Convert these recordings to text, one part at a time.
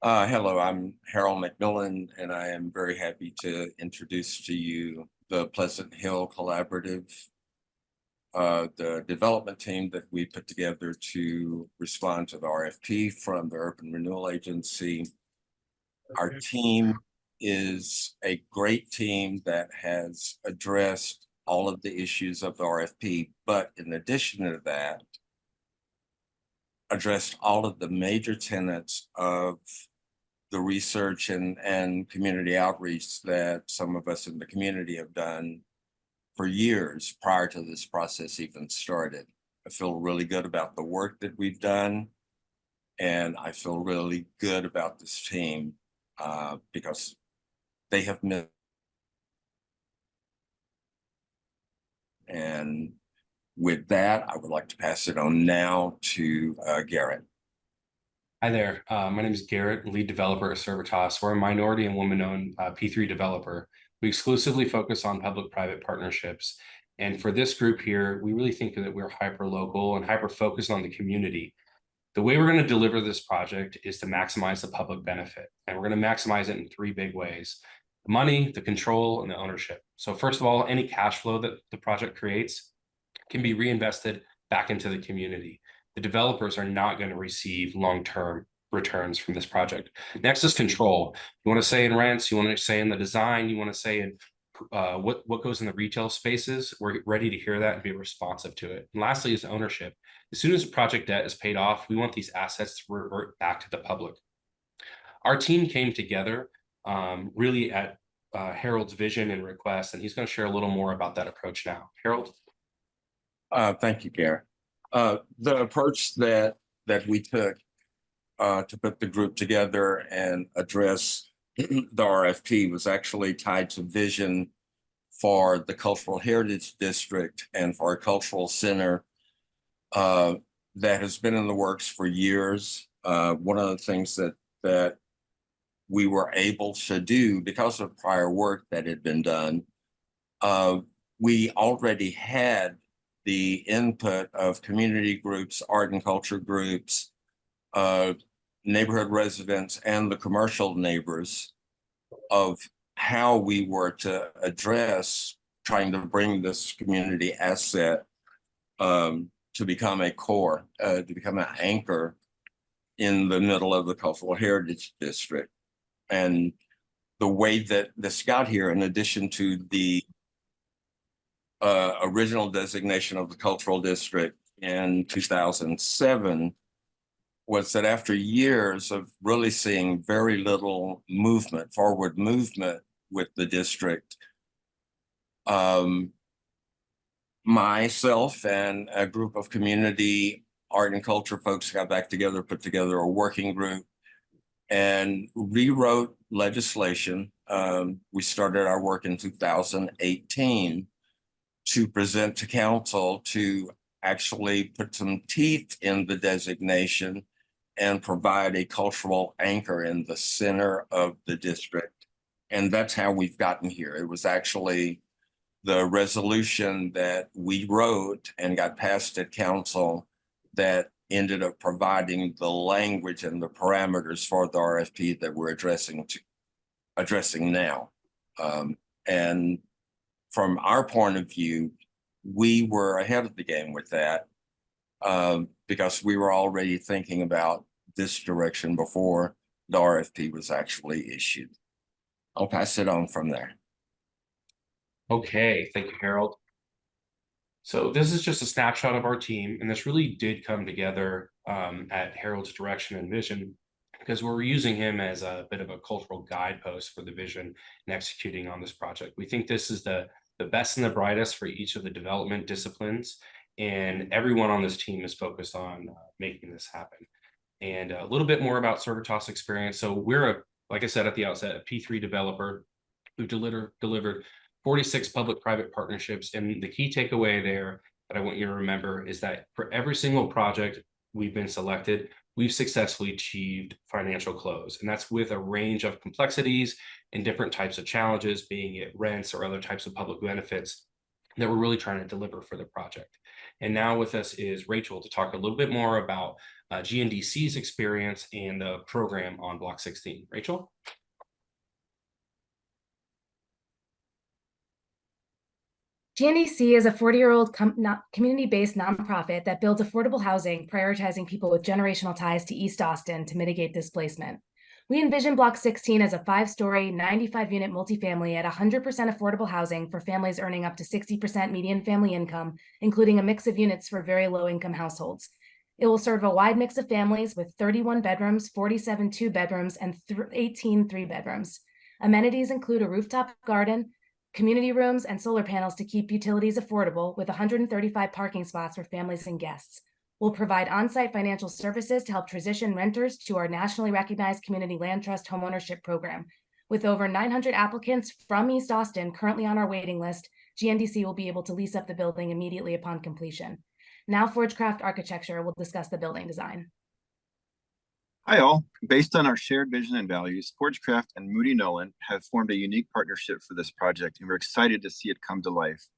Hello, I'm Harold McMillan, and I am very happy to introduce to you the Pleasant Hill Collaborative, the development team that we put together to respond to the RFP from the Urban Renewal Agency. Our team is a great team that has addressed all of the issues of the RFP, but in addition to that, addressed all of the major tenets of the research and community outreach that some of us in the community have done for years prior to this process even started. I feel really good about the work that we've done, and I feel really good about this team because they have met. And with that, I would like to pass it on now to Garrett. Hi there. My name is Garrett, lead developer at Servitas. We're a minority and woman-owned P3 developer. We exclusively focus on public-private partnerships. And for this group here, we really think that we're hyper-local and hyper-focused on the community. The way we're going to deliver this project is to maximize the public benefit. And we're going to maximize it in three big ways: the money, the control, and the ownership. So first of all, any cash flow that the project creates can be reinvested back into the community. The developers are not going to receive long-term returns from this project. Next is control. You want to say in rents, you want to say in the design, you want to say in what goes in the retail spaces. We're ready to hear that and be responsive to it. And lastly is ownership. As soon as the project debt is paid off, we want these assets to revert back to the public. Our team came together really at Harold's vision and request, and he's going to share a little more about that approach now. Harold? Thank you, Garrett. The approach that we took to put the group together and address the RFP was actually tied to vision for the Cultural Heritage District and for a cultural center that has been in the works for years. One of the things that we were able to do because of prior work that had been done, we already had the input of community groups, art and culture groups, neighborhood residents, and the commercial neighbors of how we were to address trying to bring this community asset to become a core, to become an anchor in the middle of the Cultural Heritage District. And the way that this got here, in addition to the original designation of the cultural district in 2007, was that after years of really seeing very little forward movement with the district, myself and a group of community art and culture folks got back together, put together a working group, and rewrote legislation. We started our work in 2018 to present to council to actually put some teeth in the designation and provide a cultural anchor in the center of the district. And that's how we've gotten here. It was actually the resolution that we wrote and got passed at council that ended up providing the language and the parameters for the RFP that we're addressing now. And from our point of view, we were ahead of the game with that because we were already thinking about this direction before the RFP was actually issued. I'll pass it on from there. Okay, thank you, Harold. So this is just a snapshot of our team, and this really did come together at Harold's direction and vision, because we're using him as a bit of a cultural guidepost for the vision and executing on this project. We think this is the best and the brightest for each of the development disciplines, and everyone on this team is focused on making this happen. And a little bit more about Servitas experience. So we're, like I said at the outset, a P3 developer who delivered 46 public-private partnerships. And the key takeaway there that I want you to remember is that for every single project we've been selected, we've successfully achieved financial close. And that's with a range of complexities and different types of challenges, being it rents or other types of public benefits that we're really trying to deliver for the project. And now with us is Rachel to talk a little bit more about GNDC's experience and the program on Block 16. Rachel? GNDC is a 40-year-old community-based nonprofit that builds affordable housing, prioritizing people with generational ties to East Austin to mitigate displacement. We envision Block 16 as a 5-story, 95-unit multifamily at 100% affordable housing for families earning up to 60% median family income, including a mix of units for very low-income households. It will serve a wide mix of families with 31 bedrooms, 47 2-bedrooms, and 18 3-bedrooms. Amenities include a rooftop garden, community rooms, and solar panels to keep utilities affordable, with 135 parking spots for families and guests. We'll provide on-site financial services to help transition renters to our nationally recognized Community Land Trust homeownership program. With over 900 applicants from East Austin currently on our waiting list, GNDC will be able to lease up the building immediately upon completion. Now Forgecraft Architecture will discuss the building design. Hi all. Based on our shared vision and values, Forgecraft and Moody Nolan have formed a unique partnership for this project, and we're excited to see it come to life.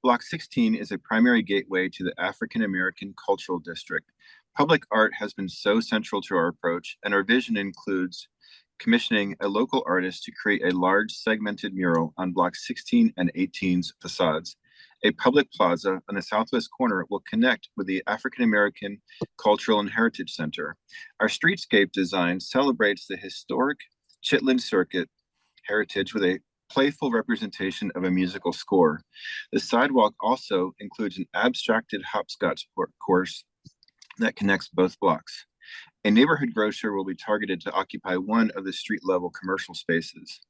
Block 16 is a primary gateway to the African American Cultural District. Public art has been so central to our approach, and our vision includes commissioning a local artist to create a large segmented mural on Block 16 and 18's facades. A public plaza on the southwest corner will connect with the African American Cultural and Heritage Center. Our streetscape design celebrates the historic Chitlin Circuit heritage with a playful representation of a musical score. The sidewalk also includes an abstracted hopscotch course that connects both blocks. A neighborhood grocer will be targeted to occupy one of the street-level commercial spaces.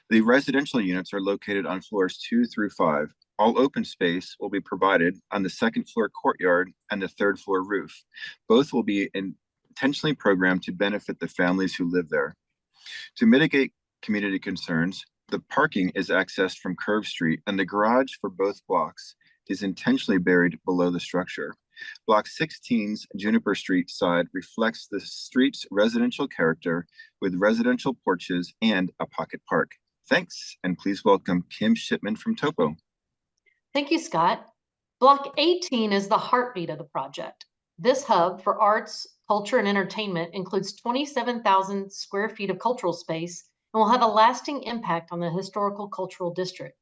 The residential units are located on floors 2 through 5. All open space will be provided on the second floor courtyard and the third floor roof. Both will be intentionally programmed to benefit the families who live there. To mitigate community concerns, the parking is accessed from Curve Street, and the garage for both blocks is intentionally buried below the structure. Block 16's Juniper Street side reflects the street's residential character with residential porches and a pocket park. Thanks, and please welcome Kim Shipman from Topo. Thank you, Scott. Block 18 is the heartbeat of the project. This hub for arts, culture, and entertainment includes 27,000 square feet of cultural space and will have a lasting impact on the historical cultural district.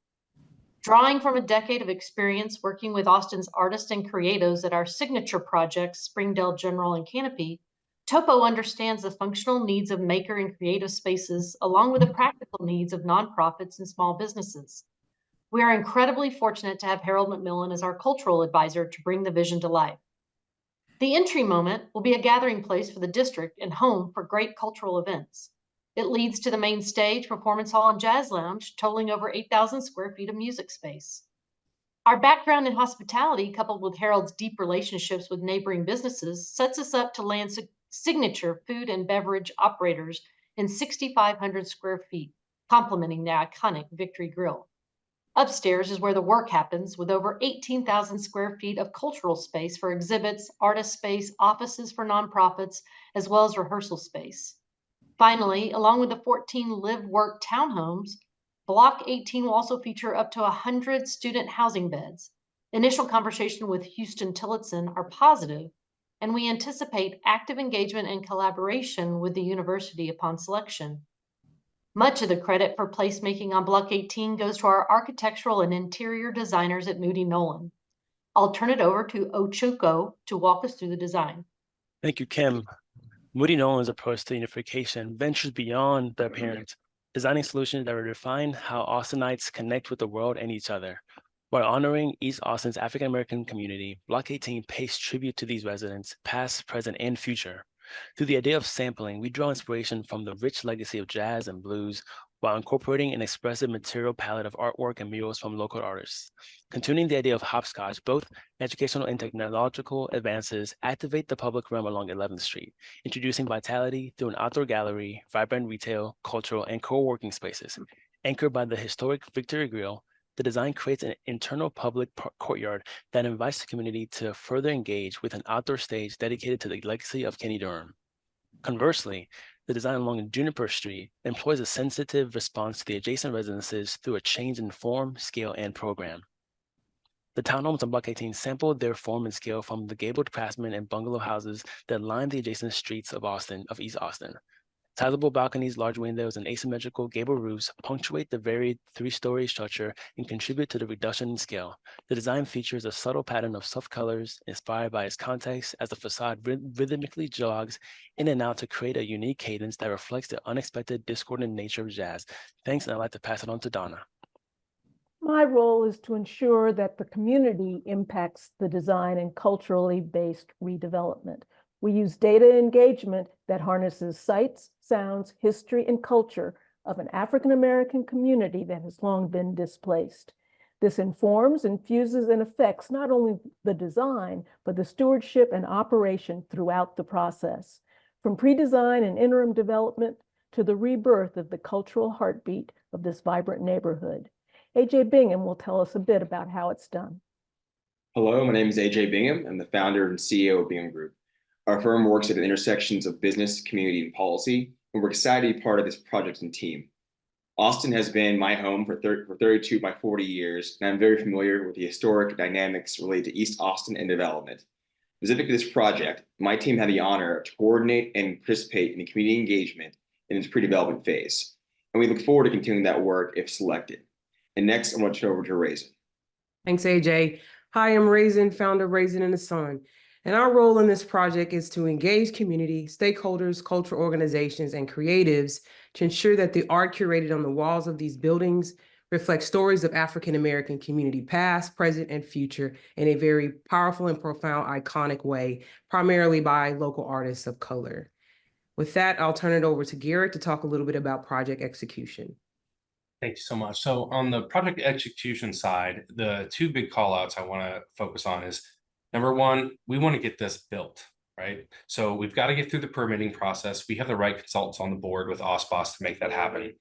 Drawing from a decade of experience working with Austin's artists and creatives at our signature projects, Springdale General and Canopy, Topo understands the functional needs of maker and creative spaces, along with the practical needs of nonprofits and small businesses. We are incredibly fortunate to have Harold McMillan as our cultural advisor to bring the vision to life. The entry moment will be a gathering place for the district and home for great cultural events. It leads to the main stage, performance hall, and jazz lounge, totaling over 8,000 square feet of music space. Our background in hospitality, coupled with Harold's deep relationships with neighboring businesses, sets us up to land signature food and beverage operators in 6,500 square feet, complementing the iconic Victory Grill. Upstairs is where the work happens, with over 18,000 square feet of cultural space for exhibits, artist space, offices for nonprofits, as well as rehearsal space. Finally, along with the 14 live-work townhomes, Block 18 will also feature up to 100 student housing beds. Initial conversation with Houston Tillotson are positive, and we anticipate active engagement and collaboration with the university upon selection. Much of the credit for placemaking on Block 18 goes to our architectural and interior designers at Moody Nolan. I'll turn it over to Ochuko to walk us through the design. Thank you, Kim. Moody Nolan's approach to unification ventures beyond the appearance, designing solutions that redefine how Austinites connect with the world and each other. While honoring East Austin's African-American community, Block 18 pays tribute to these residents, past, present, and future. Through the idea of sampling, we draw inspiration from the rich legacy of jazz and blues while incorporating an expressive material palette of artwork and murals from local artists. Continuing the idea of hopscotch, both educational and technological advances activate the public realm along 11th Street, introducing vitality through an outdoor gallery, vibrant retail, cultural, and co-working spaces. Anchored by the historic Victory Grill, the design creates an internal public courtyard that invites the community to further engage with an outdoor stage dedicated to the legacy of Kenny Durham. Conversely, the design along Juniper Street employs a sensitive response to the adjacent residences through a change in form, scale, and program. The townhomes on Block 18 sampled their form and scale from the gabled craftsman and bungalow houses that line the adjacent streets of East Austin. Sizable balconies, large windows, and asymmetrical gable roofs punctuate the varied three-story structure and contribute to the reduction in scale. The design features a subtle pattern of soft colors inspired by its context as the facade rhythmically jogs in and out to create a unique cadence that reflects the unexpected discordant nature of jazz. Thanks, and I'd like to pass it on to Donna. My role is to ensure that the community impacts the design and culturally based redevelopment. We use data engagement that harnesses sights, sounds, history, and culture of an African-American community that has long been displaced. This informs, infuses, and affects not only the design, but the stewardship and operation throughout the process, from pre-design and interim development to the rebirth of the cultural heartbeat of this vibrant neighborhood. AJ Bingham will tell us a bit about how it's done. Hello, my name is AJ Bingham. I'm the founder and CEO of Bingham Group. Our firm works at the intersections of business, community, and policy, and we're excited to be part of this project and team. Austin has been my home for 32 of my 40 years, and I'm very familiar with the historic dynamics related to East Austin and development. Specific to this project, my team had the honor to coordinate and participate in the community engagement in its pre-development phase, and we look forward to continuing that work if selected. And next, I'm going to turn over to Raisin. Thanks, AJ. Hi, I'm Raisin, founder of Raisin in the Sun. And our role in this project is to engage community, stakeholders, cultural organizations, and creatives to ensure that the art curated on the walls of these buildings reflects stories of African-American community past, present, and future in a very powerful and profound, iconic way, primarily by local artists of color. With that, I'll turn it over to Garrett to talk a little bit about project execution. Thank you so much. So on the project execution side, the two big call outs I want to focus on is, number one, we want to get this built, right? So we've got to get through the permitting process. We have the right consultants on the board with OSPOS to make that happen.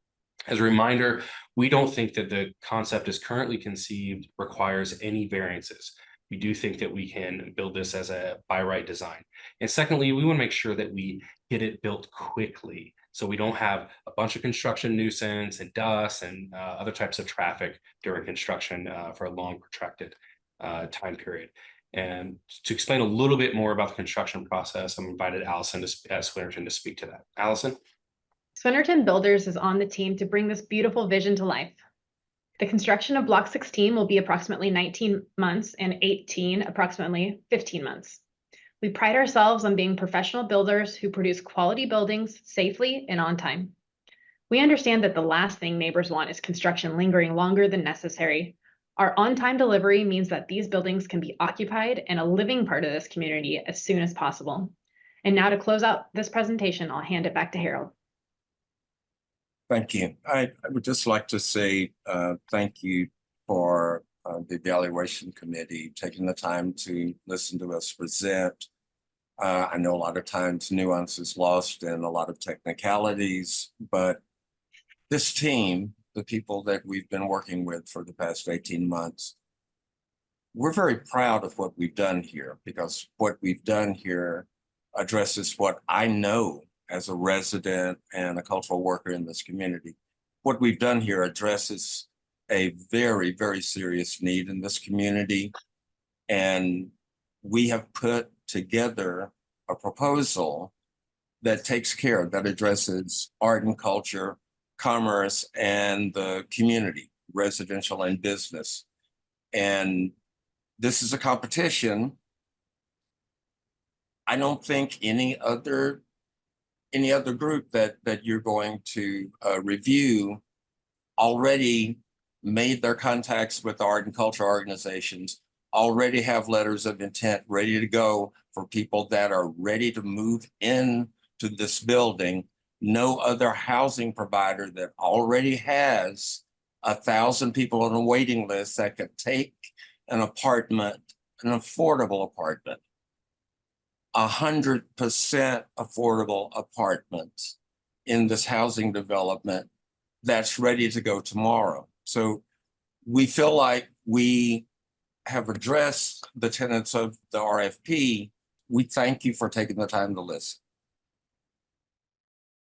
As a reminder, we don't think that the concept as currently conceived requires any variances. We do think that we can build this as a by right design. And secondly, we want to make sure that we get it built quickly, so we don't have a bunch of construction nuisance and dust and other types of traffic during construction for a long protracted time period. And to explain a little bit more about the construction process, I'm invited Allison at Swinnerton to speak to that. Allison? Swinnerton Builders is on the team to bring this beautiful vision to life. The construction of Block 16 will be approximately 19 months and 18 approximately 15 months. We pride ourselves on being professional builders who produce quality buildings safely and on time. We understand that the last thing neighbors want is construction lingering longer than necessary. Our on-time delivery means that these buildings can be occupied and a living part of this community as soon as possible. And now to close out this presentation, I'll hand it back to Harold. Thank you. I would just like to say thank you for the evaluation committee taking the time to listen to us present. I know a lot of times nuance is lost in a lot of technicalities, but this team, the people that we've been working with for the past 18 months, we're very proud of what we've done here, because what we've done here addresses what I know as a resident and a cultural worker in this community. What we've done here addresses a very, very serious need in this community. And we have put together a proposal that takes care, that addresses art and culture, commerce, and the community, residential and business. And this is a competition. I don't think any other group that you're going to review already made their contacts with art and culture organizations, already have letters of intent ready to go for people that are ready to move in to this building. No other housing provider that already has 1,000 people on a waiting list that could take an apartment, an affordable apartment, 100% affordable apartments in this housing development that's ready to go tomorrow. So we feel like we have addressed the tenets of the RFP. We thank you for taking the time to listen.